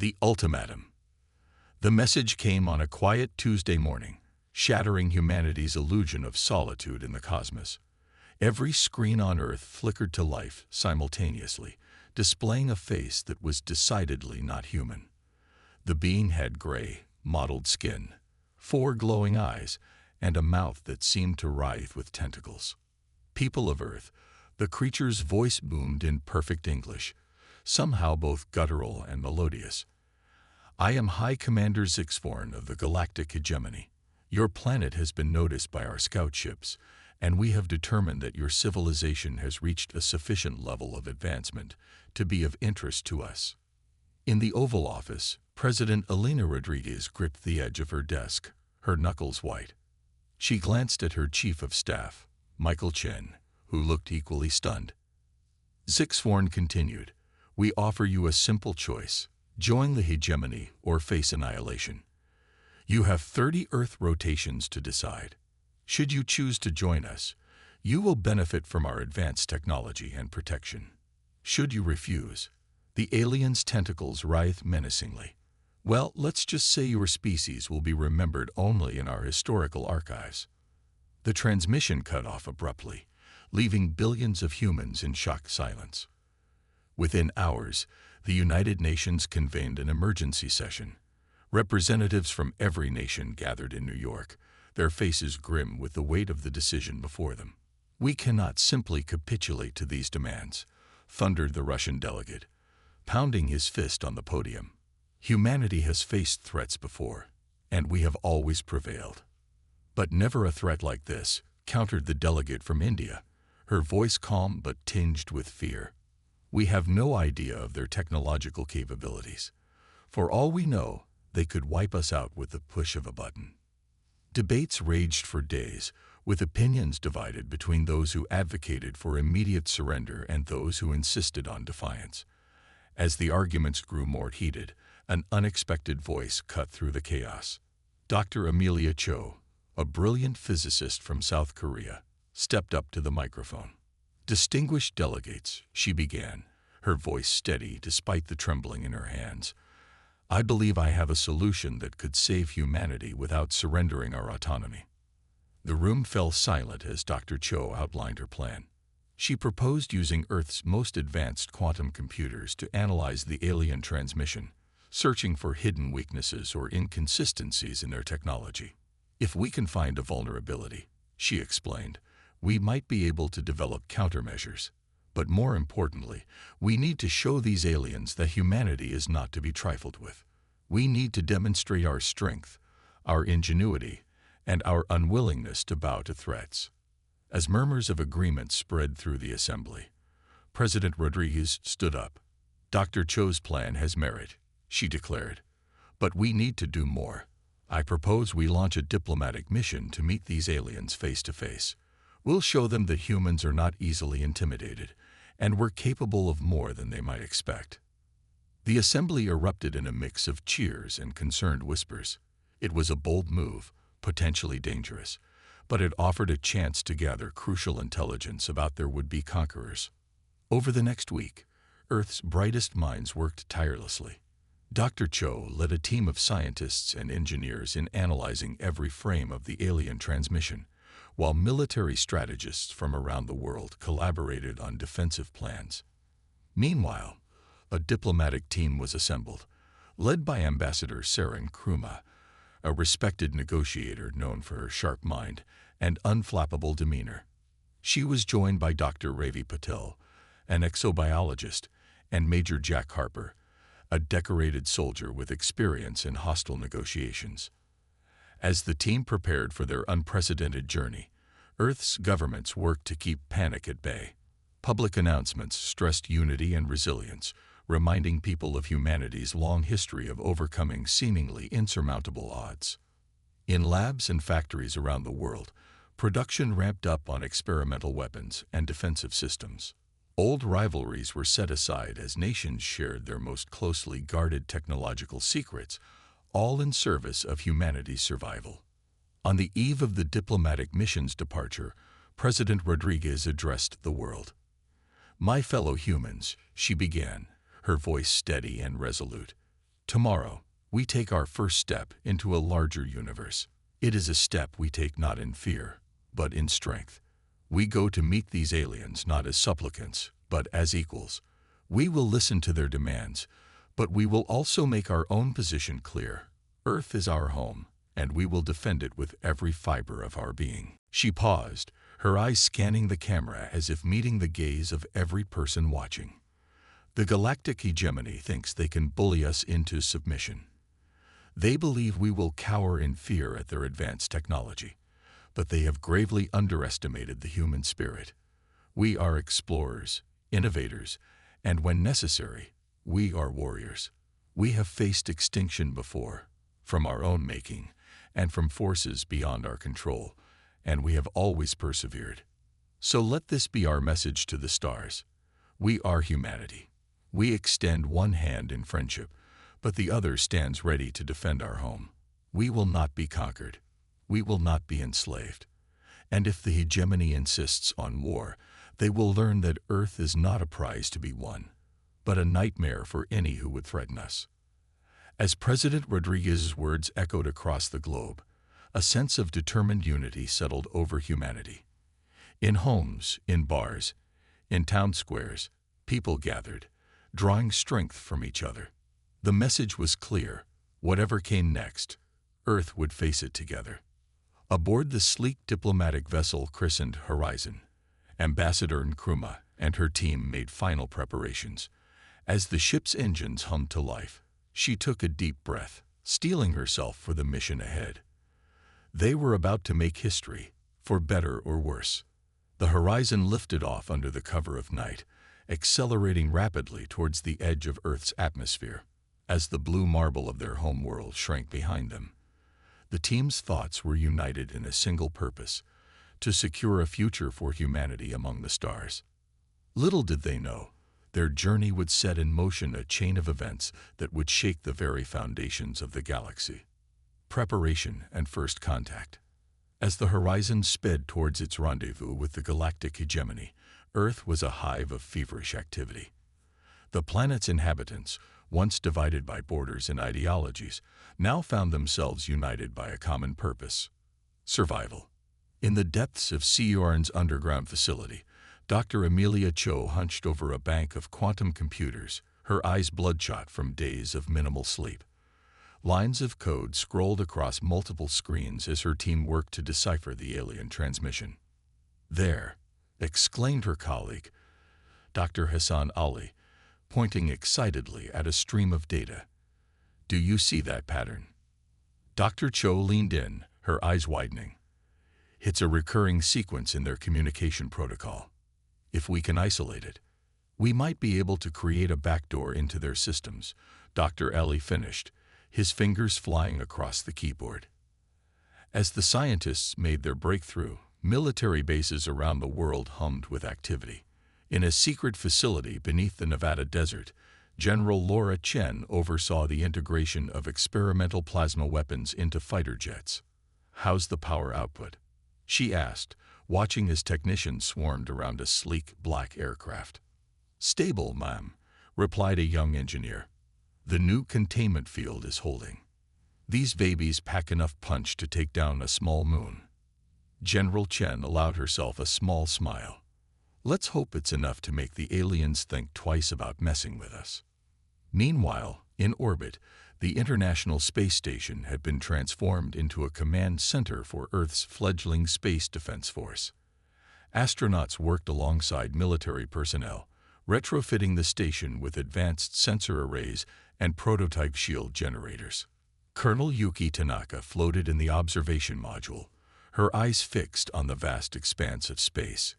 The Ultimatum. The message came on a quiet Tuesday morning, shattering humanity's illusion of solitude in the cosmos. Every screen on Earth flickered to life simultaneously, displaying a face that was decidedly not human. The being had gray, mottled skin, 4 glowing eyes, and a mouth that seemed to writhe with tentacles. People of Earth, the creature's voice boomed in perfect English, somehow both guttural and melodious. I am High Commander Zixvorn of the Galactic Hegemony. Your planet has been noticed by our scout ships, and we have determined that your civilization has reached a sufficient level of advancement to be of interest to us. In the Oval Office, President Elena Rodriguez gripped the edge of her desk, her knuckles white. She glanced at her Chief of Staff, Michael Chen, who looked equally stunned. Zixvorn continued, "We offer you a simple choice. Join the hegemony or face annihilation. You have 30 Earth rotations to decide. Should you choose to join us, you will benefit from our advanced technology and protection. Should you refuse, the aliens' tentacles writhe menacingly. Well, let's just say your species will be remembered only in our historical archives." The transmission cut off abruptly, leaving billions of humans in shocked silence. Within hours, the United Nations convened an emergency session. Representatives from every nation gathered in New York, their faces grim with the weight of the decision before them. "We cannot simply capitulate to these demands," thundered the Russian delegate, pounding his fist on the podium. "Humanity has faced threats before, and we have always prevailed. But never a threat like this," countered the delegate from India, her voice calm but tinged with fear. "We have no idea of their technological capabilities. For all we know, they could wipe us out with the push of a button." Debates raged for days, with opinions divided between those who advocated for immediate surrender and those who insisted on defiance. As the arguments grew more heated, an unexpected voice cut through the chaos. Dr. Amelia Cho, a brilliant physicist from South Korea, stepped up to the microphone. "Distinguished delegates," she began, her voice steady despite the trembling in her hands, "I believe I have a solution that could save humanity without surrendering our autonomy." The room fell silent as Dr. Cho outlined her plan. She proposed using Earth's most advanced quantum computers to analyze the alien transmission, searching for hidden weaknesses or inconsistencies in their technology. "If we can find a vulnerability," she explained, "we might be able to develop countermeasures. But more importantly, we need to show these aliens that humanity is not to be trifled with. We need to demonstrate our strength, our ingenuity, and our unwillingness to bow to threats." As murmurs of agreement spread through the assembly, President Rodriguez stood up. "Dr. Cho's plan has merit," she declared, "but we need to do more. I propose we launch a diplomatic mission to meet these aliens face to face. We'll show them that humans are not easily intimidated, and we're capable of more than they might expect." The assembly erupted in a mix of cheers and concerned whispers. It was a bold move, potentially dangerous, but it offered a chance to gather crucial intelligence about their would-be conquerors. Over the next week, Earth's brightest minds worked tirelessly. Dr. Cho led a team of scientists and engineers in analyzing every frame of the alien transmission, while military strategists from around the world collaborated on defensive plans. Meanwhile, a diplomatic team was assembled, led by Ambassador Saren Kruma, a respected negotiator known for her sharp mind and unflappable demeanor. She was joined by Dr. Ravi Patel, an exobiologist, and Major Jack Harper, a decorated soldier with experience in hostile negotiations. As the team prepared for their unprecedented journey, Earth's governments worked to keep panic at bay. Public announcements stressed unity and resilience, reminding people of humanity's long history of overcoming seemingly insurmountable odds. In labs and factories around the world, production ramped up on experimental weapons and defensive systems. Old rivalries were set aside as nations shared their most closely guarded technological secrets, all in service of humanity's survival. On the eve of the diplomatic mission's departure, President Rodriguez addressed the world. "My fellow humans," she began, her voice steady and resolute, Tomorrow, we take our first step into a larger universe. It is a step we take not in fear, but in strength. We go to meet these aliens not as supplicants, but as equals. We will listen to their demands, but we will also make our own position clear. Earth is our home, and we will defend it with every fiber of our being." She paused, her eyes scanning the camera as if meeting the gaze of every person watching. The galactic hegemony thinks they can bully us into submission. They believe we will cower in fear at their advanced technology, but they have gravely underestimated the human spirit. We are explorers, innovators, and when necessary, we are warriors. We have faced extinction before, from our own making, and from forces beyond our control, and we have always persevered. So let this be our message to the stars. We are humanity. We extend one hand in friendship, but the other stands ready to defend our home. We will not be conquered. We will not be enslaved. And if the hegemony insists on war, they will learn that Earth is not a prize to be won, but a nightmare for any who would threaten us. As President Rodriguez's words echoed across the globe, a sense of determined unity settled over humanity. In homes, in bars, in town squares, people gathered, drawing strength from each other. The message was clear. Whatever came next, Earth would face it together. Aboard the sleek diplomatic vessel christened Horizon, Ambassador Nkrumah and her team made final preparations. As the ship's engines hummed to life, she took a deep breath, steeling herself for the mission ahead. They were about to make history, for better or worse. The Horizon lifted off under the cover of night, accelerating rapidly towards the edge of Earth's atmosphere. As the blue marble of their home world shrank behind them, the team's thoughts were united in a single purpose: to secure a future for humanity among the stars. Little did they know, their journey would set in motion a chain of events that would shake the very foundations of the galaxy. Preparation and first contact. As the Horizon sped towards its rendezvous with the galactic hegemony, Earth was a hive of feverish activity. The planet's inhabitants, once divided by borders and ideologies, now found themselves united by a common purpose: survival. In the depths of SpaceOrc's underground facility, Dr. Amelia Cho hunched over a bank of quantum computers, her eyes bloodshot from days of minimal sleep. Lines of code scrolled across multiple screens as her team worked to decipher the alien transmission. "There!" exclaimed her colleague, Dr. Hassan Ali, pointing excitedly at a stream of data. "Do you see that pattern?" Dr. Cho leaned in, her eyes widening. "It's a recurring sequence in their communication protocol. If we can isolate it, we might be able to create a backdoor into their systems," Dr. Ali finished, his fingers flying across the keyboard. As the scientists made their breakthrough, military bases around the world hummed with activity. In a secret facility beneath the Nevada desert, General Laura Chen oversaw the integration of experimental plasma weapons into fighter jets. "How's the power output?" she asked, watching as technicians swarmed around a sleek black aircraft. "Stable, ma'am," replied a young engineer. "The new containment field is holding. These babies pack enough punch to take down a small moon." General Chen allowed herself a small smile. "Let's hope it's enough to make the aliens think twice about messing with us." Meanwhile, in orbit, the International Space Station had been transformed into a command center for Earth's fledgling Space Defense Force. Astronauts worked alongside military personnel, retrofitting the station with advanced sensor arrays and prototype shield generators. Colonel Yuki Tanaka floated in the observation module, her eyes fixed on the vast expanse of space.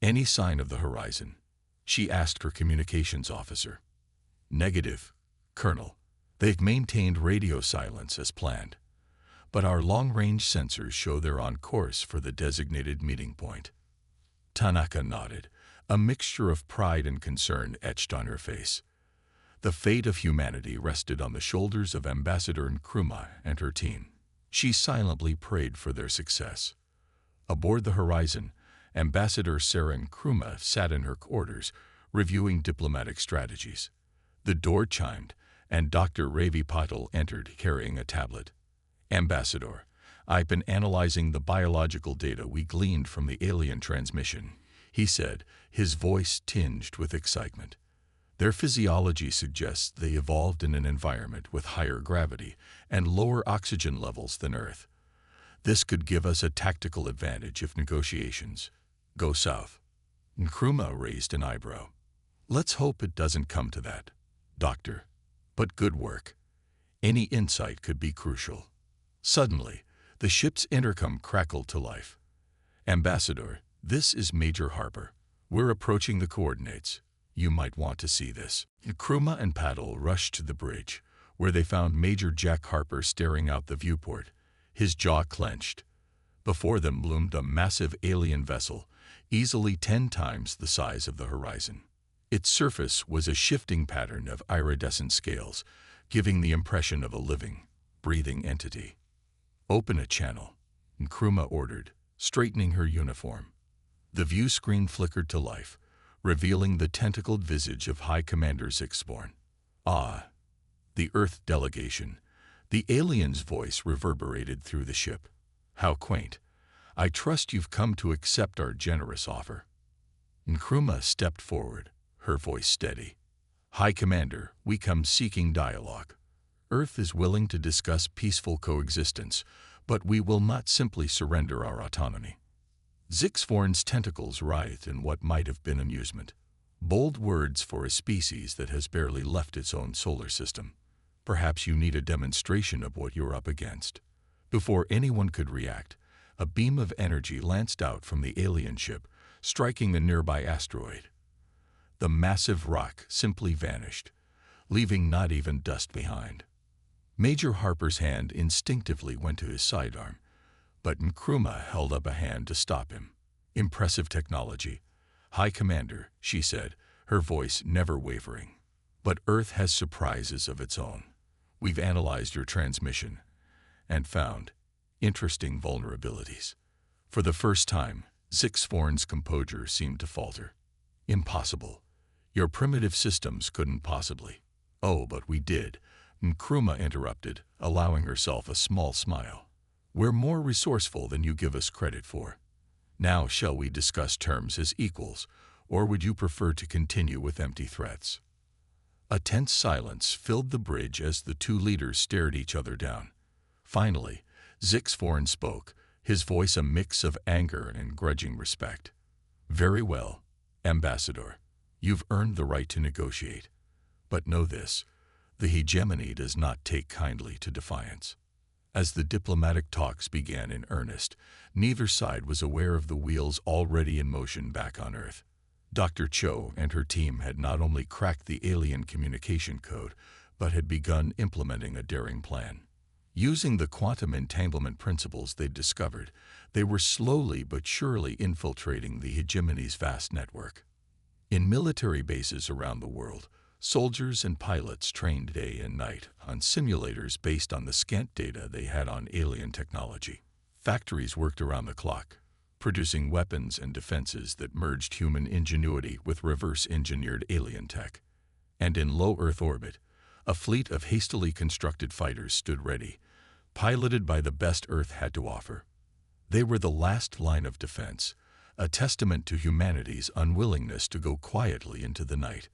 "Any sign of the Horizon?" she asked her communications officer. "Negative, Colonel. They've maintained radio silence as planned, but our long-range sensors show they're on course for the designated meeting point." Tanaka nodded, a mixture of pride and concern etched on her face. The fate of humanity rested on the shoulders of Ambassador Nkrumah and her team. She silently prayed for their success. Aboard the Horizon, Ambassador Sarah Nkrumah sat in her quarters, reviewing diplomatic strategies. The door chimed, and Dr. Ravi Patil entered carrying a tablet. "Ambassador, I've been analyzing the biological data we gleaned from the alien transmission," he said, his voice tinged with excitement. "Their physiology suggests they evolved in an environment with higher gravity and lower oxygen levels than Earth. This could give us a tactical advantage if negotiations go south." Nkrumah raised an eyebrow. "Let's hope it doesn't come to that, Doctor. But good work. Any insight could be crucial." Suddenly, the ship's intercom crackled to life. "Ambassador, this is Major Harper. We're approaching the coordinates. You might want to see this." Nkrumah and Patil rushed to the bridge, where they found Major Jack Harper staring out the viewport, his jaw clenched. Before them loomed a massive alien vessel, easily 10 times the size of the horizon. Its surface was a shifting pattern of iridescent scales, giving the impression of a living, breathing entity. "Open a channel," Nkrumah ordered, straightening her uniform. The view screen flickered to life, revealing the tentacled visage of High Commander Zixborn. "Ah, the Earth delegation." The alien's voice reverberated through the ship. "How quaint. I trust you've come to accept our generous offer." Nkrumah stepped forward, her voice steady. "High Commander, we come seeking dialogue. Earth is willing to discuss peaceful coexistence, but we will not simply surrender our autonomy." Zixvorn's tentacles writhed in what might have been amusement. Bold words for a species that has barely left its own solar system. "Perhaps you need a demonstration of what you're up against." Before anyone could react, a beam of energy lanced out from the alien ship, striking a nearby asteroid. The massive rock simply vanished, leaving not even dust behind. Major Harper's hand instinctively went to his sidearm, but Nkrumah held up a hand to stop him. "Impressive technology, High Commander," she said, her voice never wavering. "But Earth has surprises of its own. We've analyzed your transmission and found interesting vulnerabilities." For the first time, Zixvorn's composure seemed to falter. "Impossible. Your primitive systems couldn't possibly." "Oh, but we did," Nkrumah interrupted, allowing herself a small smile. "We're more resourceful than you give us credit for. Now shall we discuss terms as equals, or would you prefer to continue with empty threats?" A tense silence filled the bridge as the two leaders stared each other down. Finally, Zixvorn spoke, his voice a mix of anger and grudging respect. "Very well, Ambassador. You've earned the right to negotiate. But know this, the hegemony does not take kindly to defiance." As the diplomatic talks began in earnest, neither side was aware of the wheels already in motion back on Earth. Dr. Cho and her team had not only cracked the alien communication code, but had begun implementing a daring plan. Using the quantum entanglement principles they'd discovered, they were slowly but surely infiltrating the hegemony's vast network. In military bases around the world, soldiers and pilots trained day and night on simulators based on the scant data they had on alien technology. Factories worked around the clock, producing weapons and defenses that merged human ingenuity with reverse-engineered alien tech. And in low Earth orbit, a fleet of hastily constructed fighters stood ready, piloted by the best Earth had to offer. They were the last line of defense, a testament to humanity's unwillingness to go quietly into the night.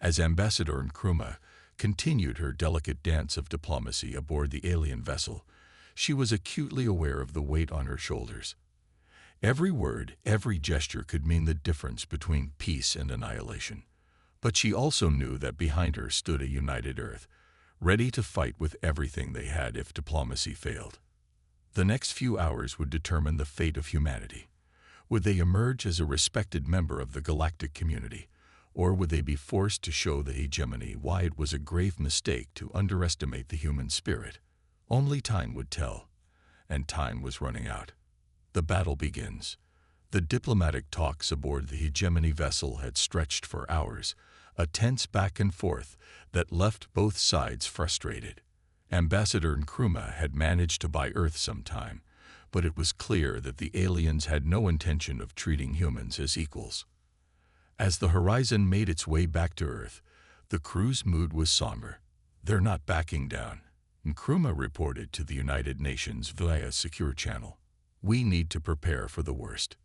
As Ambassador Nkrumah continued her delicate dance of diplomacy aboard the alien vessel, she was acutely aware of the weight on her shoulders. Every word, every gesture could mean the difference between peace and annihilation. But she also knew that behind her stood a united Earth, ready to fight with everything they had if diplomacy failed. The next few hours would determine the fate of humanity. Would they emerge as a respected member of the galactic community, or would they be forced to show the hegemony why it was a grave mistake to underestimate the human spirit? Only time would tell, and time was running out. The battle begins. The diplomatic talks aboard the hegemony vessel had stretched for hours, a tense back and forth that left both sides frustrated. Ambassador Nkrumah had managed to buy Earth some time, but it was clear that the aliens had no intention of treating humans as equals. As the horizon made its way back to Earth, the crew's mood was somber. They're not backing down, Nkrumah reported to the United Nations via a secure channel. We need to prepare for the worst.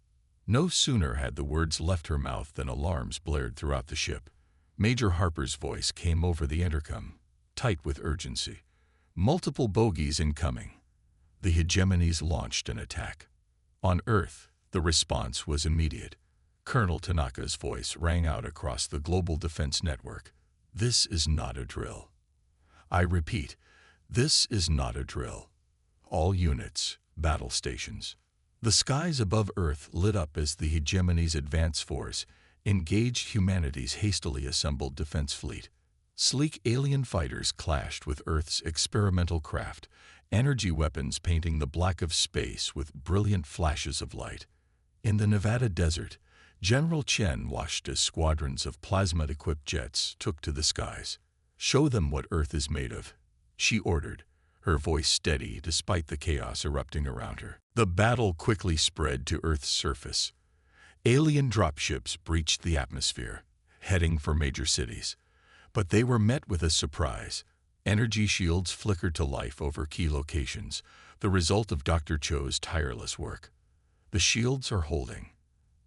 No sooner had the words left her mouth than alarms blared throughout the ship. Major Harper's voice came over the intercom, tight with urgency. Multiple bogies incoming. The hegemonies launched an attack. On Earth, the response was immediate. Colonel Tanaka's voice rang out across the global defense network. This is not a drill. I repeat, this is not a drill. All units, battle stations. The skies above Earth lit up as the hegemony's advance force engaged humanity's hastily assembled defense fleet. Sleek alien fighters clashed with Earth's experimental craft, energy weapons painting the black of space with brilliant flashes of light. In the Nevada desert, General Chen watched as squadrons of plasma-equipped jets took to the skies. Show them what Earth is made of, she ordered, her voice steady despite the chaos erupting around her. The battle quickly spread to Earth's surface. Alien dropships breached the atmosphere, heading for major cities. But they were met with a surprise. Energy shields flickered to life over key locations, the result of Dr. Cho's tireless work. The shields are holding.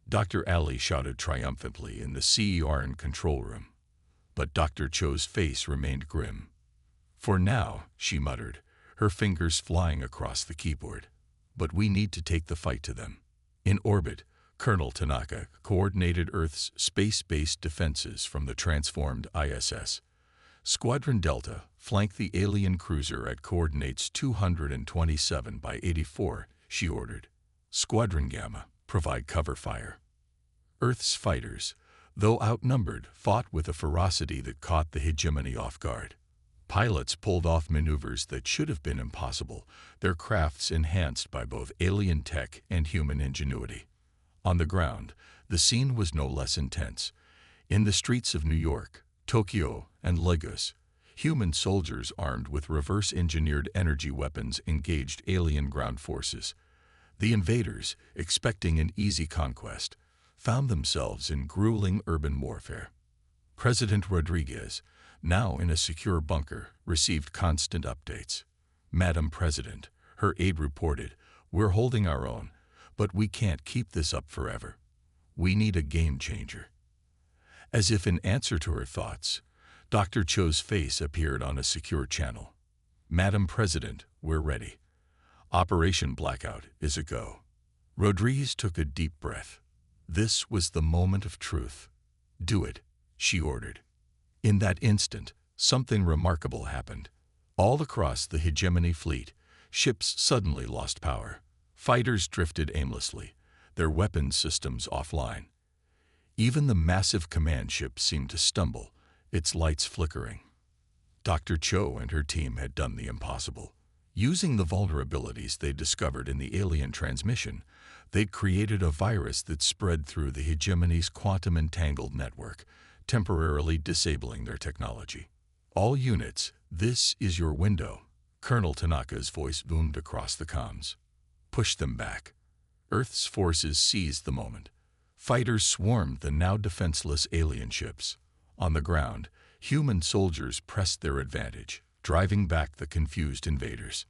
Dr. Ali shouted triumphantly in the CERN control room. But Dr. Cho's face remained grim. For now, she muttered, her fingers flying across the keyboard. But we need to take the fight to them. In orbit, Colonel Tanaka coordinated Earth's space-based defenses from the transformed ISS. Squadron Delta flanked the alien cruiser at coordinates 227 by 84, she ordered. Squadron Gamma, provide cover fire. Earth's fighters, though outnumbered, fought with a ferocity that caught the hegemony off guard. Pilots pulled off maneuvers that should have been impossible, their crafts enhanced by both alien tech and human ingenuity. On the ground, the scene was no less intense. In the streets of New York, Tokyo, and Lagos, human soldiers armed with reverse-engineered energy weapons engaged alien ground forces. The invaders, expecting an easy conquest, found themselves in grueling urban warfare. President Rodriguez, now in a secure bunker, received constant updates. Madam President, her aide reported, we're holding our own, but we can't keep this up forever. We need a game changer. As if in answer to her thoughts, Dr. Cho's face appeared on a secure channel. Madam President, we're ready. Operation Blackout is a go. Rodriguez took a deep breath. This was the moment of truth. Do it, she ordered. In that instant, something remarkable happened. All across the hegemony fleet, ships suddenly lost power. Fighters drifted aimlessly, their weapons systems offline. Even the massive command ship seemed to stumble, its lights flickering. Dr. Cho and her team had done the impossible. Using the vulnerabilities they discovered in the alien transmission, they'd created a virus that spread through the hegemony's quantum-entangled network, temporarily disabling their technology. All units, this is your window. Colonel Tanaka's voice boomed across the comms. Push them back. Earth's forces seized the moment. Fighters swarmed the now defenseless alien ships. On the ground, human soldiers pressed their advantage, driving back the confused invaders.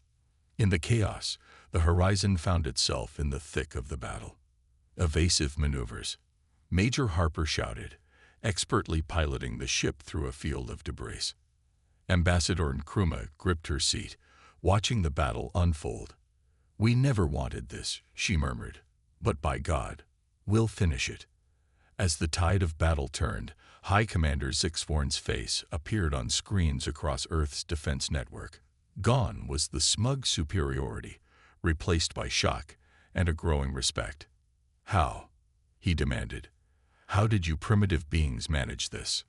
In the chaos, the horizon found itself in the thick of the battle. Evasive maneuvers. Major Harper shouted, expertly piloting the ship through a field of debris. Ambassador Nkrumah gripped her seat, watching the battle unfold. We never wanted this, she murmured, but by God, we'll finish it. As the tide of battle turned, High Commander Zixvorn's face appeared on screens across Earth's defense network. Gone was the smug superiority, replaced by shock and a growing respect. How? He demanded. How did you primitive beings manage this?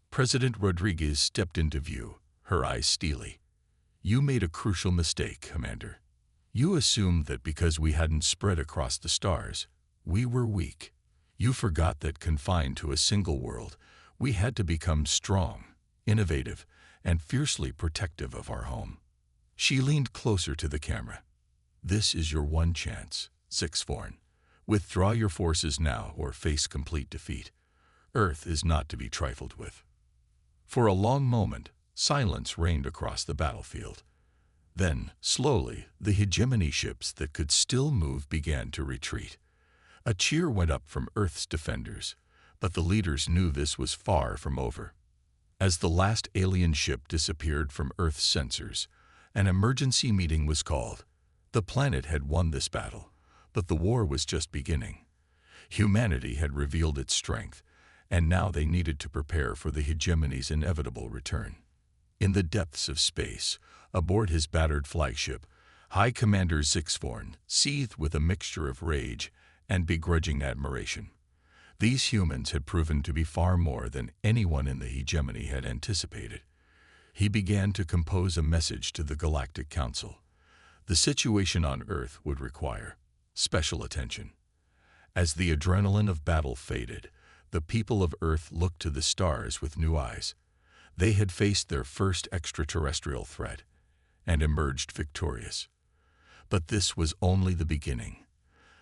President Rodriguez stepped into view, her eyes steely. You made a crucial mistake, Commander. You assumed that because we hadn't spread across the stars, we were weak. You forgot that confined to a single world, we had to become strong, innovative, and fiercely protective of our home. She leaned closer to the camera. This is your one chance, Zixvorn. Withdraw your forces now or face complete defeat. Earth is not to be trifled with. For a long moment, Silence reigned across the battlefield. Then, slowly, the hegemony ships that could still move began to retreat. A cheer went up from Earth's defenders, but the leaders knew this was far from over. As the last alien ship disappeared from Earth's sensors, an emergency meeting was called. The planet had won this battle, but the war was just beginning. Humanity had revealed its strength, and now they needed to prepare for the hegemony's inevitable return. In the depths of space, aboard his battered flagship, High Commander Zixvorn seethed with a mixture of rage and begrudging admiration. These humans had proven to be far more than anyone in the hegemony had anticipated. He began to compose a message to the Galactic Council. The situation on Earth would require special attention. As the adrenaline of battle faded, the people of Earth looked to the stars with new eyes. They had faced their first extraterrestrial threat and emerged victorious. But this was only the beginning.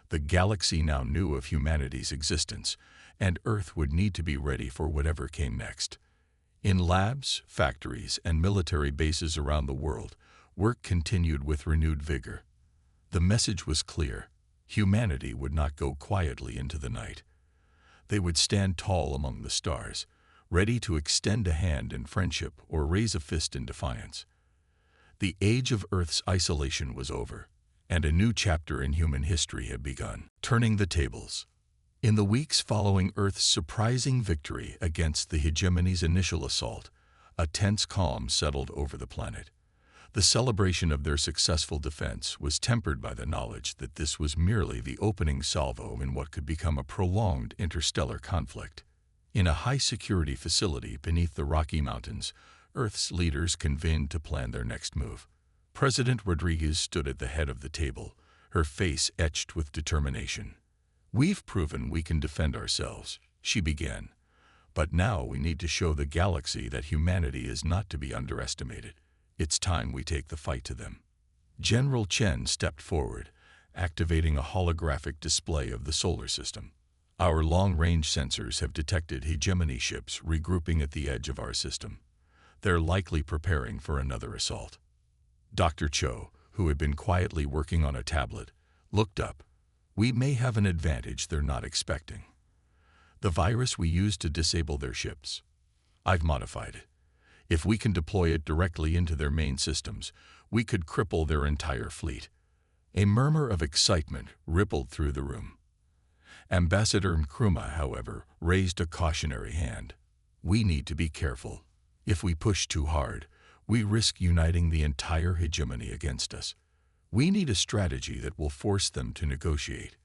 The galaxy now knew of humanity's existence, and Earth would need to be ready for whatever came next. In labs, factories, and military bases around the world, work continued with renewed vigor. The message was clear. Humanity would not go quietly into the night. They would stand tall among the stars, ready to extend a hand in friendship or raise a fist in defiance. The age of Earth's isolation was over, and a new chapter in human history had begun, turning the tables. In the weeks following Earth's surprising victory against the hegemony's initial assault, a tense calm settled over the planet. The celebration of their successful defense was tempered by the knowledge that this was merely the opening salvo in what could become a prolonged interstellar conflict. In a high-security facility beneath the Rocky Mountains, Earth's leaders convened to plan their next move. President Rodriguez stood at the head of the table, her face etched with determination. "We've proven we can defend ourselves," she began. "But now we need to show the galaxy that humanity is not to be underestimated. It's time we take the fight to them." General Chen stepped forward, activating a holographic display of the solar system. "Our long-range sensors have detected hegemony ships regrouping at the edge of our system. They're likely preparing for another assault." Dr. Cho, who had been quietly working on a tablet, looked up. "We may have an advantage they're not expecting. The virus we used to disable their ships. I've modified it. If we can deploy it directly into their main systems, we could cripple their entire fleet." A murmur of excitement rippled through the room. Ambassador Nkrumah, however, raised a cautionary hand. "We need to be careful. If we push too hard, we risk uniting the entire hegemony against us. We need a strategy that will force them to negotiate,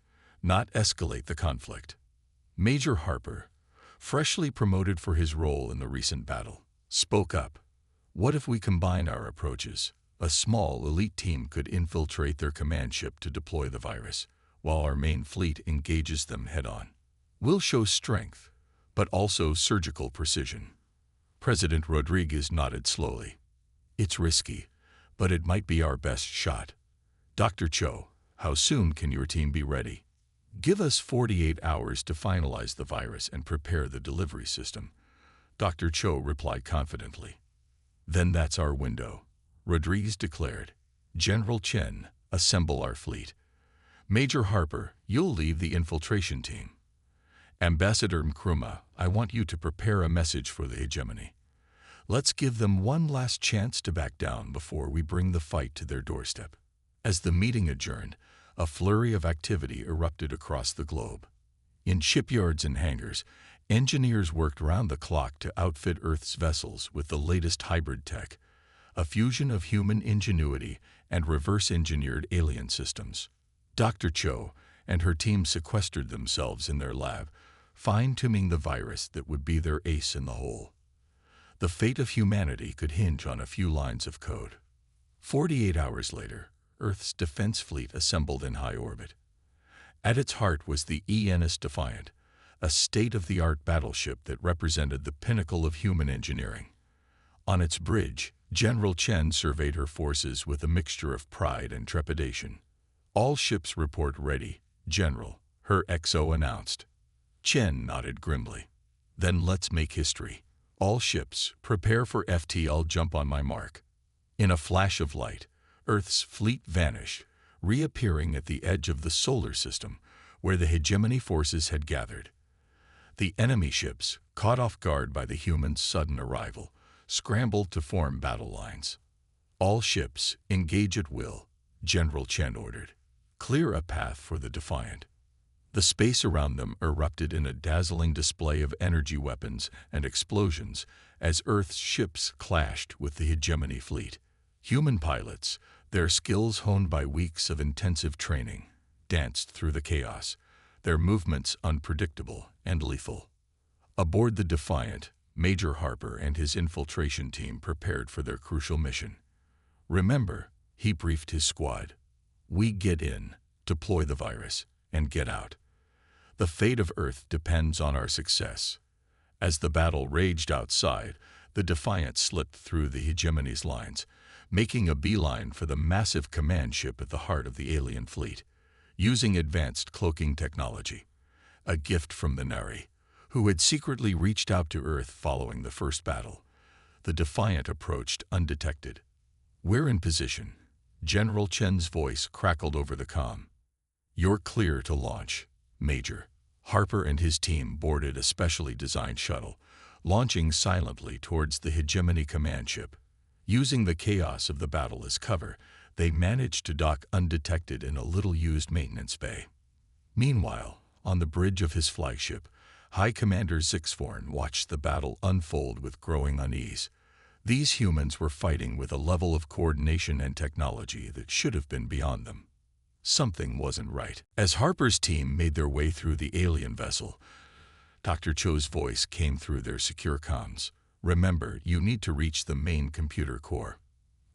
not escalate the conflict." Major Harper, freshly promoted for his role in the recent battle, spoke up. "What if we combine our approaches? A small elite team could infiltrate their command ship to deploy the virus, while our main fleet engages them head-on. We'll show strength, but also surgical precision." President Rodriguez nodded slowly. "It's risky, but it might be our best shot. Dr. Cho, how soon can your team be ready?" "Give us 48 hours to finalize the virus and prepare the delivery system," Dr. Cho replied confidently. "Then that's our window," Rodriguez declared. "General Chen, assemble our fleet. Major Harper, you'll lead the infiltration team. Ambassador Nkrumah, I want you to prepare a message for the hegemony. Let's give them one last chance to back down before we bring the fight to their doorstep." As the meeting adjourned, a flurry of activity erupted across the globe. In shipyards and hangars, engineers worked round the clock to outfit Earth's vessels with the latest hybrid tech, a fusion of human ingenuity and reverse-engineered alien systems. Dr. Cho and her team sequestered themselves in their lab, fine-tuning the virus that would be their ace in the hole. The fate of humanity could hinge on a few lines of code. 48 hours later, Earth's defense fleet assembled in high orbit. At its heart was the ENS Defiant, a state-of-the-art battleship that represented the pinnacle of human engineering. On its bridge, General Chen surveyed her forces with a mixture of pride and trepidation. "All ships report ready, General," her XO announced. Chen nodded grimly. "Then let's make history. All ships, prepare for FT. I'll jump on my mark. In a flash of light, Earth's fleet vanished, reappearing at the edge of the solar system, where the hegemony forces had gathered. The enemy ships, caught off guard by the humans' sudden arrival, scrambled to form battle lines. All ships, engage at will, General Chen ordered. Clear a path for the Defiant. The space around them erupted in a dazzling display of energy weapons and explosions as Earth's ships clashed with the hegemony fleet. Human pilots, their skills honed by weeks of intensive training, danced through the chaos, their movements unpredictable and lethal. Aboard the Defiant, Major Harper and his infiltration team prepared for their crucial mission. Remember, he briefed his squad, we get in, deploy the virus, and get out. The fate of Earth depends on our success. As the battle raged outside, the Defiant slipped through the hegemony's lines, making a beeline for the massive command ship at the heart of the alien fleet, using advanced cloaking technology, a gift from the Nari, who had secretly reached out to Earth following the first battle. The Defiant approached undetected. We're in position. General Chen's voice crackled over the comm. You're clear to launch, Major. Harper and his team boarded a specially designed shuttle, launching silently towards the hegemony command ship. Using the chaos of the battle as cover, they managed to dock undetected in a little-used maintenance bay. Meanwhile, on the bridge of his flagship, High Commander Zixforn watched the battle unfold with growing unease. These humans were fighting with a level of coordination and technology that should have been beyond them. Something wasn't right. As Harper's team made their way through the alien vessel, Dr. Cho's voice came through their secure comms. Remember, you need to reach the main computer core.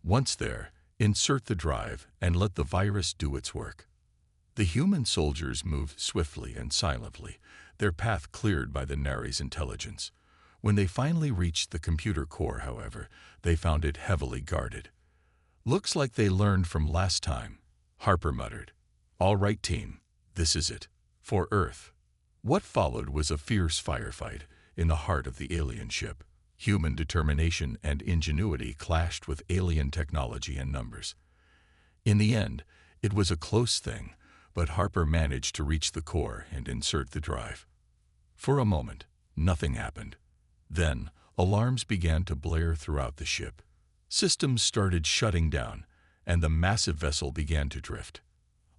Once there, insert the drive and let the virus do its work. The human soldiers moved swiftly and silently, their path cleared by the Nari's intelligence. When they finally reached the computer core, however, they found it heavily guarded. Looks like they learned from last time, Harper muttered. All right, team, this is it. For Earth. What followed was a fierce firefight in the heart of the alien ship. Human determination and ingenuity clashed with alien technology and numbers. In the end, it was a close thing, but Harper managed to reach the core and insert the drive. For a moment, nothing happened. Then, alarms began to blare throughout the ship. Systems started shutting down, and the massive vessel began to drift.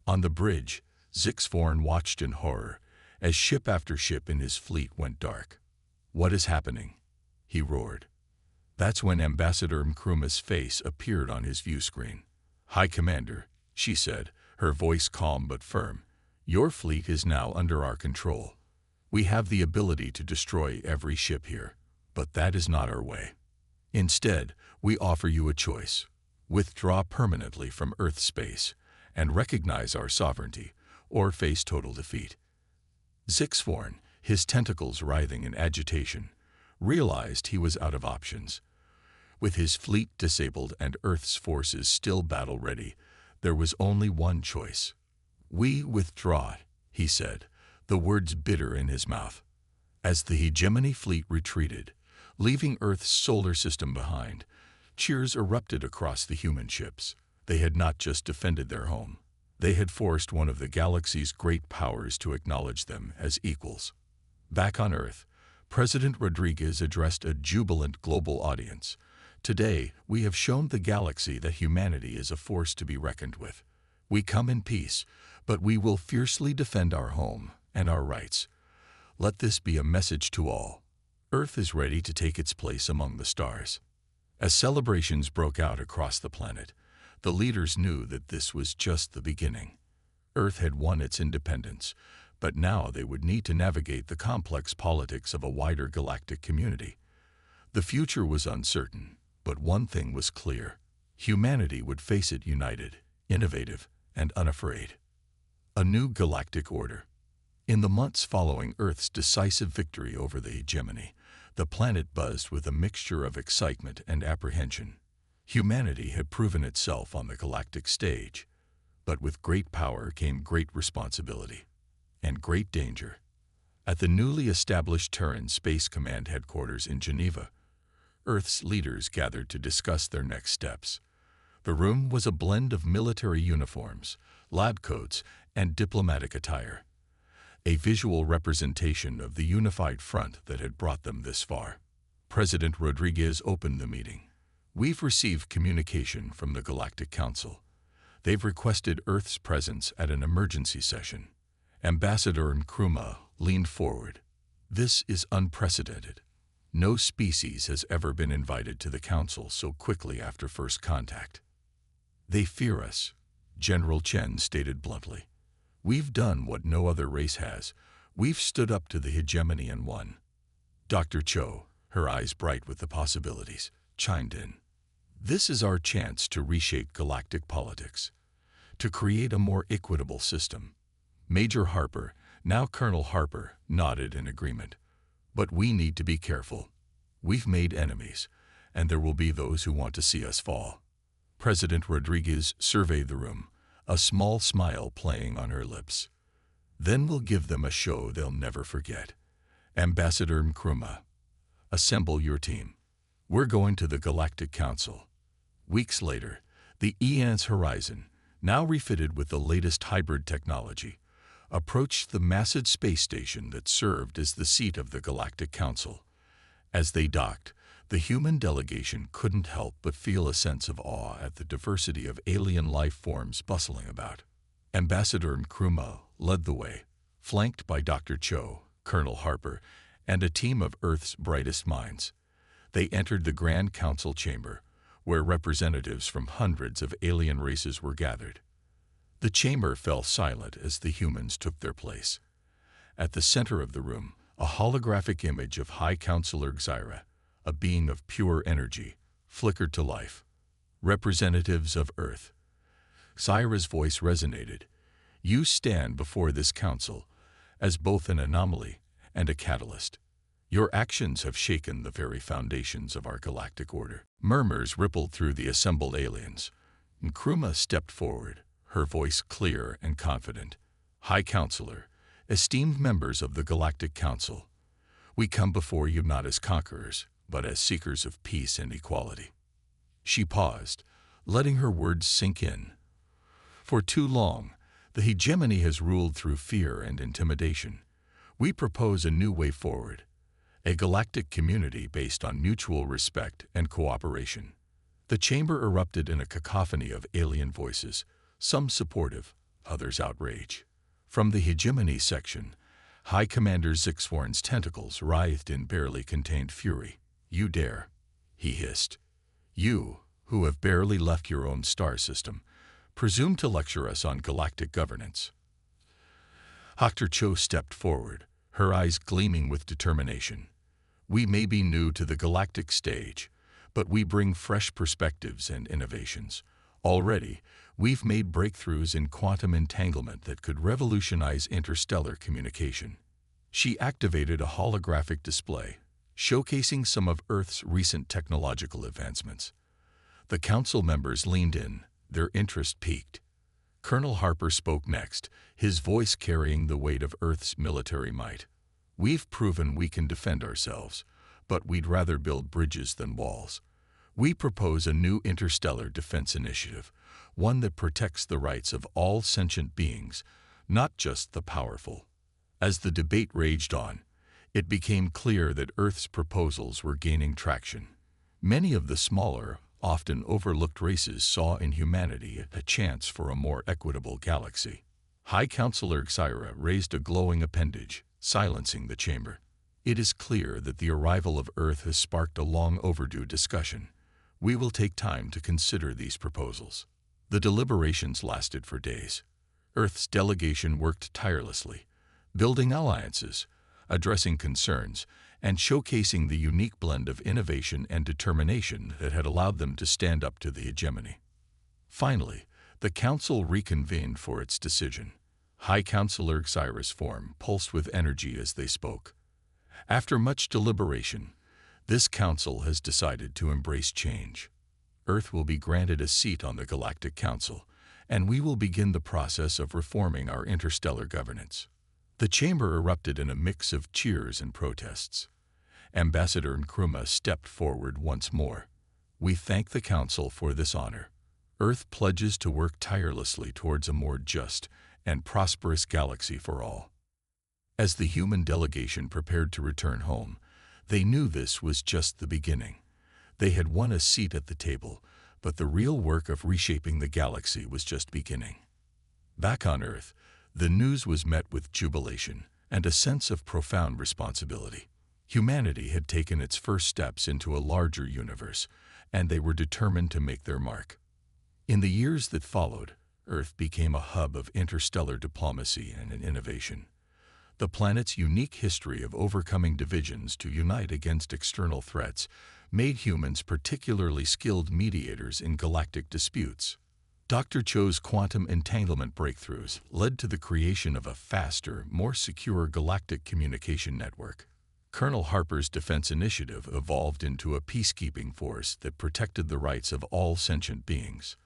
On the bridge, Zixforn watched in horror as ship after ship in his fleet went dark. What is happening? He roared. That's when Ambassador Mkruma's face appeared on his view screen. High Commander, she said, her voice calm but firm. Your fleet is now under our control. We have the ability to destroy every ship here, but that is not our way. Instead, we offer you a choice. Withdraw permanently from Earth space and recognize our sovereignty, or face total defeat. Zixforn, his tentacles writhing in agitation, realized he was out of options. With his fleet disabled and Earth's forces still battle-ready, there was only one choice. We withdraw, he said, the words bitter in his mouth. As the hegemony fleet retreated, leaving Earth's solar system behind, cheers erupted across the human ships. They had not just defended their home. They had forced one of the galaxy's great powers to acknowledge them as equals. Back on Earth, President Rodriguez addressed a jubilant global audience. Today, we have shown the galaxy that humanity is a force to be reckoned with. We come in peace, but we will fiercely defend our home and our rights. Let this be a message to all. Earth is ready to take its place among the stars. As celebrations broke out across the planet, the leaders knew that this was just the beginning. Earth had won its independence, but now they would need to navigate the complex politics of a wider galactic community. The future was uncertain, but one thing was clear. Humanity would face it united, innovative, and unafraid. A new galactic order. In the months following Earth's decisive victory over the hegemony, the planet buzzed with a mixture of excitement and apprehension. Humanity had proven itself on the galactic stage, but with great power came great responsibility and great danger. At the newly established Terran Space Command headquarters in Geneva, Earth's leaders gathered to discuss their next steps. The room was a blend of military uniforms, lab coats, and diplomatic attire, a visual representation of the unified front that had brought them this far. President Rodriguez opened the meeting. "We've received communication from the Galactic Council. They've requested Earth's presence at an emergency session." Ambassador Nkrumah leaned forward. "This is unprecedented. No species has ever been invited to the Council so quickly after first contact." "They fear us," General Chen stated bluntly. "We've done what no other race has. We've stood up to the hegemony and won." Dr. Cho, her eyes bright with the possibilities, chimed in. "This is our chance to reshape galactic politics, to create a more equitable system." Major Harper, now Colonel Harper, nodded in agreement. "But we need to be careful. We've made enemies, and there will be those who want to see us fall." President Rodriguez surveyed the room, a small smile playing on her lips. "Then we'll give them a show they'll never forget." Ambassador Nkrumah, "Assemble your team. We're going to the Galactic Council." Weeks later, the EAN's Horizon, now refitted with the latest hybrid technology, approached the massive space station that served as the seat of the Galactic Council. As they docked, the human delegation couldn't help but feel a sense of awe at the diversity of alien life forms bustling about. Ambassador Nkrumah led the way, flanked by Dr. Cho, Colonel Harper, and a team of Earth's brightest minds. They entered the Grand Council chamber, where representatives from hundreds of alien races were gathered. The chamber fell silent as the humans took their place. At the center of the room, a holographic image of High Counselor Xyra, a being of pure energy, flickered to life. "Representatives of Earth." Xyra's voice resonated. "You stand before this council as both an anomaly and a catalyst. Your actions have shaken the very foundations of our galactic order." Murmurs rippled through the assembled aliens. Nkrumah stepped forward, her voice clear and confident. "High Counselor, esteemed members of the Galactic Council, we come before you not as conquerors, but as seekers of peace and equality." She paused, letting her words sink in. "For too long, the hegemony has ruled through fear and intimidation. We propose a new way forward, a galactic community based on mutual respect and cooperation." The chamber erupted in a cacophony of alien voices, some supportive, others outraged. From the hegemony section, High Commander Zixforn's tentacles writhed in barely contained fury. "You dare," he hissed. "You, who have barely left your own star system, presume to lecture us on galactic governance." Dr. Cho stepped forward, her eyes gleaming with determination. "We may be new to the galactic stage, but we bring fresh perspectives and innovations. Already, we've made breakthroughs in quantum entanglement that could revolutionize interstellar communication." She activated a holographic display, showcasing some of Earth's recent technological advancements. The council members leaned in, their interest piqued. Colonel Harper spoke next, his voice carrying the weight of Earth's military might. "We've proven we can defend ourselves, but we'd rather build bridges than walls. We propose a new interstellar defense initiative, one that protects the rights of all sentient beings, not just the powerful." As the debate raged on, it became clear that Earth's proposals were gaining traction. Many of the smaller, often overlooked races saw in humanity a chance for a more equitable galaxy. High Counselor Xyra raised a glowing appendage, silencing the chamber. "It is clear that the arrival of Earth has sparked a long overdue discussion. We will take time to consider these proposals." The deliberations lasted for days. Earth's delegation worked tirelessly, building alliances, addressing concerns, and showcasing the unique blend of innovation and determination that had allowed them to stand up to the hegemony. Finally, the Council reconvened for its decision. High Counselor Xyra's form pulsed with energy as they spoke. "After much deliberation, this Council has decided to embrace change. Earth will be granted a seat on the Galactic Council, and we will begin the process of reforming our interstellar governance. The chamber erupted in a mix of cheers and protests. Ambassador Nkrumah stepped forward once more. "We thank the Council for this honor. Earth pledges to work tirelessly towards a more just and prosperous galaxy for all." As the human delegation prepared to return home, they knew this was just the beginning. They had won a seat at the table, but the real work of reshaping the galaxy was just beginning. Back on Earth, the news was met with jubilation and a sense of profound responsibility. Humanity had taken its first steps into a larger universe, and they were determined to make their mark. In the years that followed, Earth became a hub of interstellar diplomacy and innovation. The planet's unique history of overcoming divisions to unite against external threats made humans particularly skilled mediators in galactic disputes. Dr. Cho's quantum entanglement breakthroughs led to the creation of a faster, more secure galactic communication network. Colonel Harper's defense initiative evolved into a peacekeeping force that protected the rights of all sentient beings.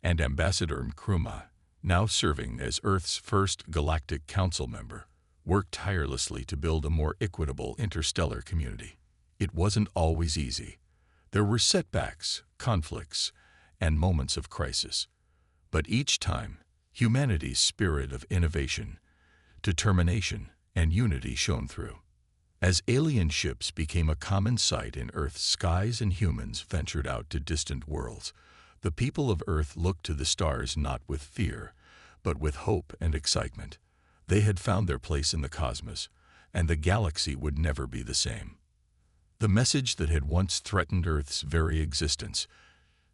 And Ambassador Nkrumah, now serving as Earth's first Galactic Council member, worked tirelessly to build a more equitable interstellar community. It wasn't always easy. There were setbacks, conflicts, and moments of crisis. But each time, humanity's spirit of innovation, determination, and unity shone through. As alien ships became a common sight in Earth's skies and humans ventured out to distant worlds, the people of Earth looked to the stars not with fear, but with hope and excitement. They had found their place in the cosmos, and the galaxy would never be the same. The message that had once threatened Earth's very existence,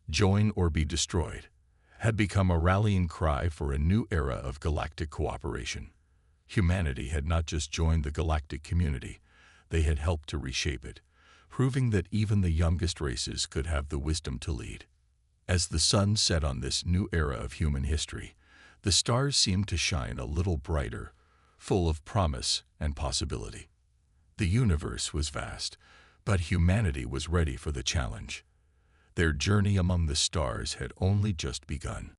"Join or be destroyed," had become a rallying cry for a new era of galactic cooperation. Humanity had not just joined the galactic community, they had helped to reshape it, proving that even the youngest races could have the wisdom to lead. As the sun set on this new era of human history, the stars seemed to shine a little brighter, full of promise and possibility. The universe was vast, but humanity was ready for the challenge. Their journey among the stars had only just begun.